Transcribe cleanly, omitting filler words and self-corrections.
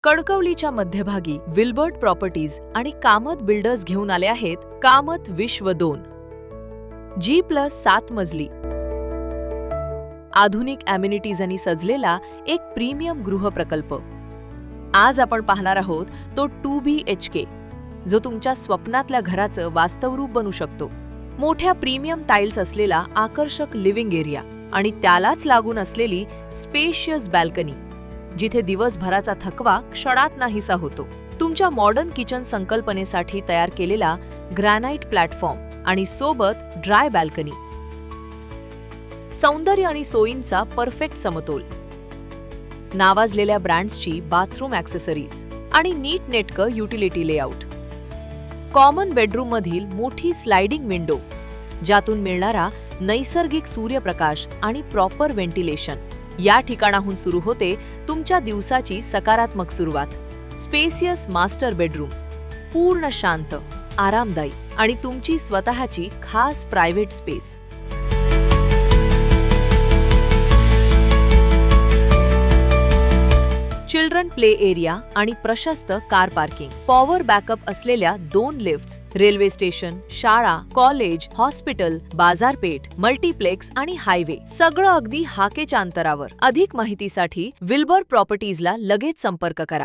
कणकवलीच्या मध्यभागी Wilbert properties आणि Kamat builders घेऊन आले आहेत कामत विश्व 2 G+7 मजली आधुनिक ॲम्युनिटीजनी सजलेला एक प्रीमियम गृह प्रकल्प। आज आपण पाहणार आहोत तो 2 BHK जो तुमच्या स्वप्नातल्या घराचं वास्तव रूप बनू शकतो। मोठ्या प्रीमियम टाइल्स असलेला आकर्षक लिव्हिंग एरिया आणि त्यालाच लागून असलेली स्पेशियस बॅल्कनी जिथे दिवसभराचा थकवा क्षणात नाहीसा होतो। तुमच्या मॉडर्न किचन संकल्पनेसाठी तयार केलेला ग्रॅनाइट प्लॅटफॉर्म आणि सोबत ड्राय बॅल्कनी, सौंदर्य आणि सोयींचा परफेक्ट समतोल, नावाजलेल्या ब्रँड्सची बाथरूम ॲक्सेसरीज आणि नीटनेटकं युटिलिटी लेआउट, कॉमन बेडरूम मधील मोठी स्लाइडिंग विंडो ज्यातून मिळणारा नैसर्गिक सूर्यप्रकाश आणि प्रॉपर व्हेंटिलेशन। या ठिकाणाहून सुरू होते तुमच्या दिवसाची सकारात्मक सुरुवात। स्पेसियस मास्टर बेडरूम, पूर्ण शांत, आरामदायी आणि तुमची स्वतःची खास private space. Children play area आणि प्रशस्त कार पार्किंग, पॉवर बॅकअप असलेल्या 2 लिफ्ट्स, रेल्वे स्टेशन, शाळा, कॉलेज, हॉस्पिटल, बाजारपेठ, मल्टीप्लेक्स आणि हायवे सगळं अगदी हाकेच्या अंतरावर। अधिक माहितीसाठी विल्बर प्रॉपर्टीजला लगेच संपर्क करा।